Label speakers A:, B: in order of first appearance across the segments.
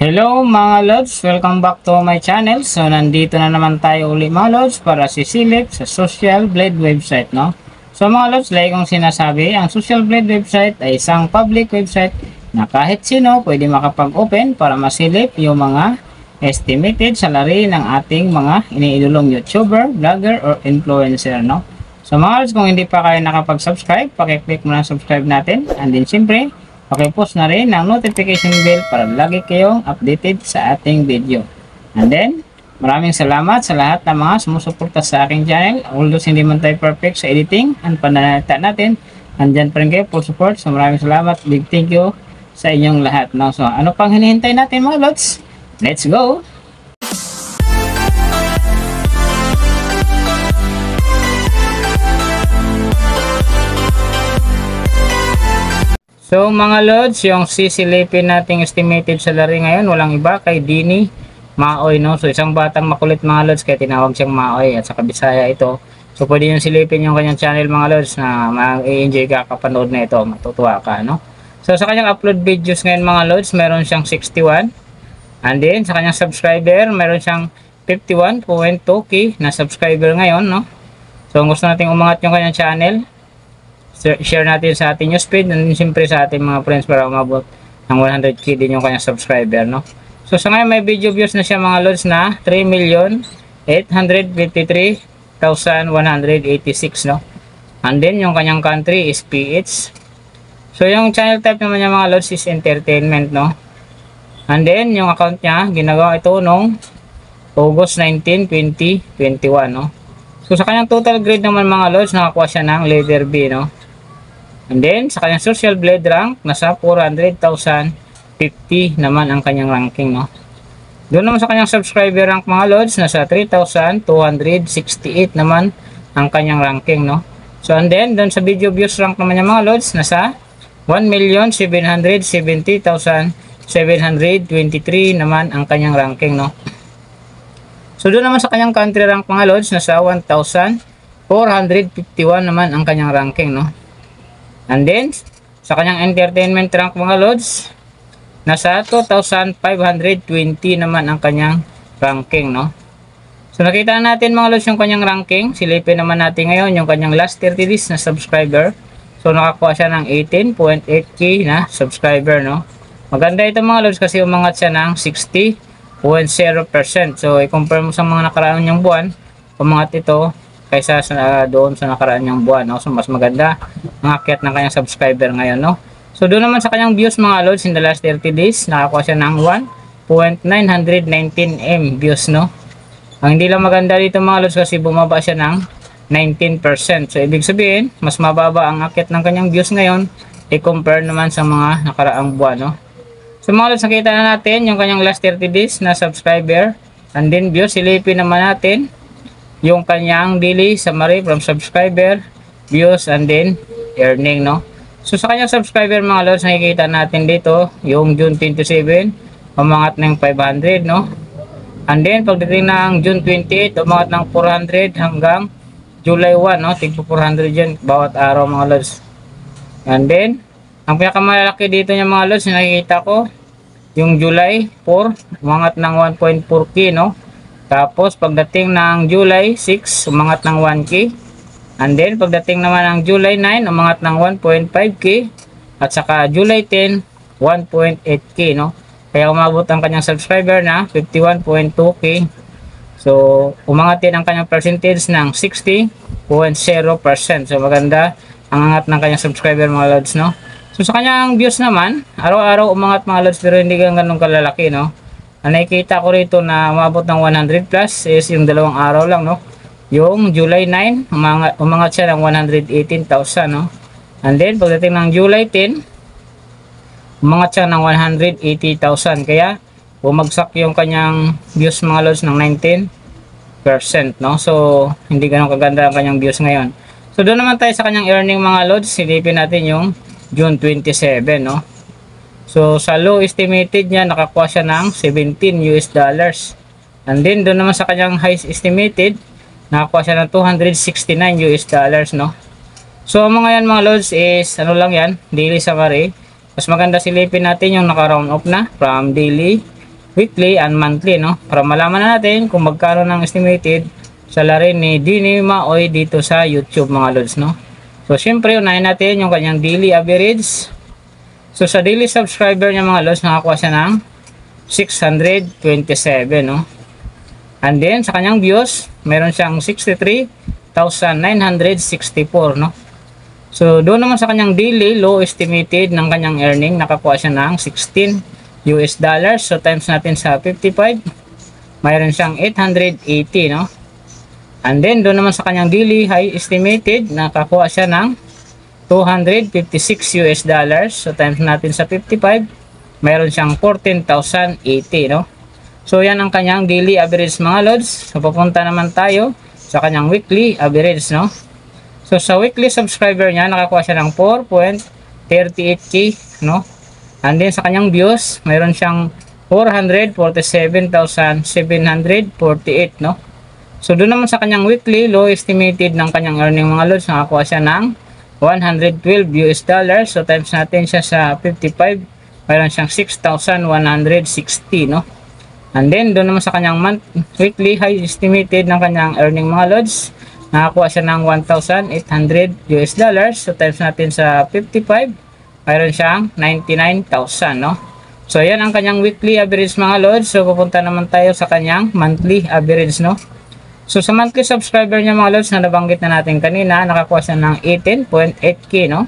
A: Hello mga lods, welcome back to my channel. So nandito na naman tayo uli mga lods para sisilip sa Social Blade website, no? So mga lods, like kong sinasabi, ang Social Blade website ay isang public website na kahit sino pwede makapag-open para masilip yung mga estimated salary ng ating mga iniidolong YouTuber, vlogger, or influencer, no? So mga lods, kung hindi pa kayo nakapag-subscribe, pakiclick mo na subscribe natin. And then siyempre, post na rin ng notification bell para lagi kayong updated sa ating video. And then, maraming salamat sa lahat ng mga sumusuporta sa aking channel. Although hindi man tayo perfect sa editing and pananalita natin, andyan pa rin kayo for support. So maraming salamat. Big thank you sa inyong lahat. No? So ano pang hinihintay natin mga lods? Let's go! So mga lods, yung sisilipin nating estimated salary ngayon, walang iba kay Dini Maoy, no? So isang batang makulit mga lods, kaya tinawag siyang Maoy at sa Kabisaya ito. So pwede yung silipin yung kanyang channel mga lods na ma-enjoy ka kapanood na ito, matutuwa ka, no? So sa kanyang upload videos ngayon mga lods, meron siyang 61. And then sa kanyang subscriber, meron siyang 51.2k na subscriber ngayon, no? So kung gusto nating umangat yung kanyang channel, share natin sa ating newsfeed and siyempre sa ating mga friends para umabot ng 100k din yung kanyang subscriber, no? So sa ngayon may video views na siya mga lods na 3,853,186, no? And then yung kanyang country is PH. So yung channel type naman niya mga lods is entertainment, no? And then yung account niya ginagawa ito nung August 19, 2021, no? So sa kanyang total grade naman mga lods, nakakuha siya ng letter B, no? And then, sa kanyang Social Blade rank, nasa 400,050 naman ang kanyang ranking, no? Doon naman sa kanyang subscriber rank, mga lods, nasa 3,268 naman ang kanyang ranking, no? So, and then, doon sa video views rank naman niya, mga lods, nasa 1,770,723 naman ang kanyang ranking, no? So, doon naman sa kanyang country rank, mga lods, nasa 1,451 naman ang kanyang ranking, no? And then, sa kanyang entertainment rank mga lods, nasa 2,520 naman ang kanyang ranking, no? So, nakita natin mga lods yung kanyang ranking. Silipin naman natin ngayon yung kanyang last 30 days na subscriber. So, nakakuha siya ng 18.8k na subscriber, no? Maganda ito mga lods kasi umangat siya ng 60.0%. So, i-compare mo sa mga nakaraan niyang buwan, umangat ito kaysa doon sa nakaraan niyang buwan, no? So mas maganda ang akyat ng kanyang subscriber ngayon, no? So doon naman sa kanyang views mga lods in the last 30 days, nakakuha siya ng 1.919 views, no? Ang hindi lang maganda dito mga lods kasi bumaba siya ng 19%. So ibig sabihin, mas mababa ang akyat ng kanyang views ngayon i-compare naman sa mga nakaraang buwan, no? So mga lods, nakita na natin yung kanyang last 30 days na subscriber and then views. Silipin naman natin yung kanyang daily summary from subscriber, views, and then earning, no? So sa kanyang subscriber mga lods, nakikita natin dito yung June 27 umangat ng 500, no? And then pagdating ng June 28 umangat ng 400 hanggang July 1, no? Tigpo 400 yan bawat araw mga lods. And then ang pinakamalaki dito niya mga lods, nakikita ko yung July 4 umangat ng 1.4k, no? Tapos pagdating ng July 6, umangat ng 1k. And then pagdating naman ng July 9, umangat ng 1.5k. At saka July 10, 1.8k, no? Kaya umabot ang kanyang subscriber na 51.2k. So umangat din ang kanyang percentage ng 60.0%. So maganda ang angat ng kanyang subscriber mga lods, no? So sa kanyang views naman, araw-araw umangat mga lods pero hindi ganun kalalaki, no? Ang nakikita ko rito na umabot ng 100 plus is yung dalawang araw lang, no? Yung July 9, umangat siya ng 118,000, no? And then, pagdating ng July 10, umangat siya ng 180,000. Kaya, bumagsak yung kanyang views mga lods ng 19%, no? So, hindi ganun kaganda ang kanyang views ngayon. So, doon naman tayo sa kanyang earning mga lods. Silipin natin yung June 27, no? So, sa low estimated niya, nakakuha siya ng $17. And then, doon naman sa kanyang high estimated, nakakuha siya ng $269, no? So, mga yan mga loads is, ano lang yan, daily summary. Mas maganda silipin natin yung naka-round off na from daily weekly and monthly, no? Para malaman na natin kung magkano ng estimated salary ni Dini Maoy dito sa YouTube, mga lods, no? So, syempre, unahin natin yung kanyang daily average. So, sa daily subscriber niya, mga lods, nakakuha siya ng 627, no? And then, sa kanyang views, meron siyang 63,964, no? So, doon naman sa kanyang daily low estimated ng kanyang earning, nakakuha siya ng $16. So, times natin sa 55, mayroon siyang 880, no? And then, doon naman sa kanyang daily high estimated, nakakuha siya ng $256. So, times natin sa 55, mayroon siyang 14,080, no? So, yan ang kanyang daily average, mga lods. So, papunta naman tayo sa kanyang weekly average, no? So, sa weekly subscriber niya, nakakuha siya ng 4.38k, no? And then, sa kanyang views, mayroon siyang 447,748, no? So, doon naman sa kanyang weekly, low estimated ng kanyang earning, mga lods, nakakuha siya ng $112. So, times natin siya sa 55, mayroon siyang 6,160, no? And then, doon naman sa kanyang weekly high estimated ng kanyang earning, mga lods, nakakuha siya ng $1,800. So, times natin sa 55, mayroon siyang 99,000, no? So, yan ang kanyang weekly average, mga lods. So, pupunta naman tayo sa kanyang monthly average, no? So, sa monthly subscriber niya, mga lods, na nabanggit na natin kanina, nakakuha siya ng 18.8k, no?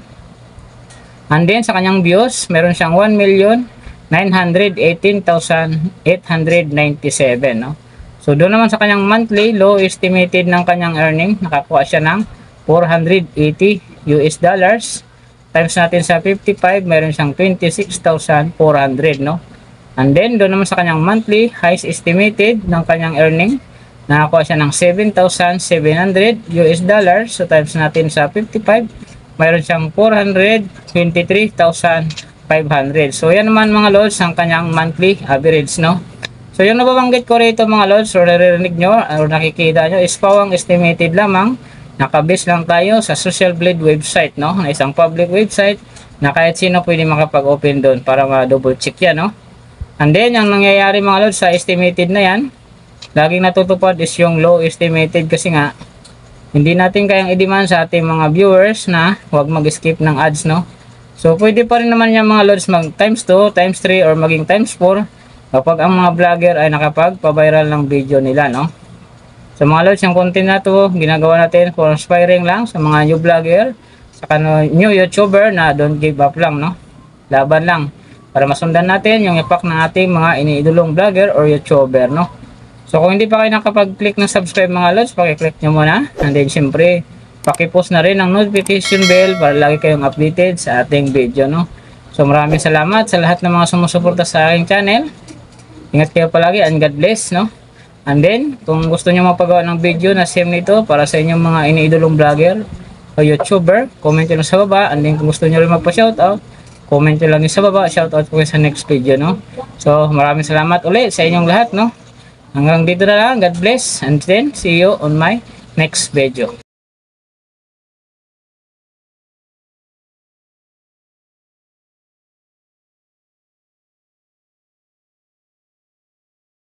A: And then, sa kanyang views, meron siyang 1,918,897, no? So, doon naman sa kanyang monthly, low estimated ng kanyang earning, nakakuha siya ng $480. Times natin sa 55, meron siyang 26,400, no? And then, doon naman sa kanyang monthly, highest estimated ng kanyang earning, nakakuha siya ng $7,700. So, times natin sa 55, meron siyang 423,500. So, yan naman, mga lods, ang kanyang monthly average, no? So, yung nababanggit ko rito, mga lods, or naririnig nyo, or nakikita nyo, is pawang estimated lamang. Nakabase lang tayo sa Social Blade website, no? Na isang public website na kahit sino pwede makapag-open doon para ma-double check yan, no? And then, yung nangyayari, mga lods, sa estimated na yan, laging natutupad is yung low estimated kasi nga, hindi natin kayang i-demand sa ating mga viewers na huwag mag-skip ng ads, no? So, pwede pa rin naman yung mga lods mag times 2, times 3, or maging times 4 kapag ang mga vlogger ay nakapag-viral ng video nila, no? So, mga lods, yung content na to, ginagawa natin for inspiring lang sa mga new vlogger, sa new YouTuber na don't give up lang, no? Laban lang para masundan natin yung impact ng ating mga iniidolong vlogger or YouTuber, no? So, kung hindi pa kayo nakapag-click ng subscribe, mga lods, pakiclick nyo muna. And then, syempre, pakipost na rin ang notification bell para lagi kayong updated sa ating video, no? So, maraming salamat sa lahat ng mga sumusuporta sa aking channel. Ingat kayo palagi and God bless, no? And then, kung gusto nyo mapagawa ng video na same nito para sa inyong mga iniidolong vlogger o YouTuber, comment nyo lang sa baba. And then, kung gusto nyo rin magpa-shoutout, comment nyo lang sa baba. Shoutout ko sa next video, no? So, maraming salamat ulit sa inyong lahat, no? Hanggang dito na lang. God bless. And then, see you on my next video.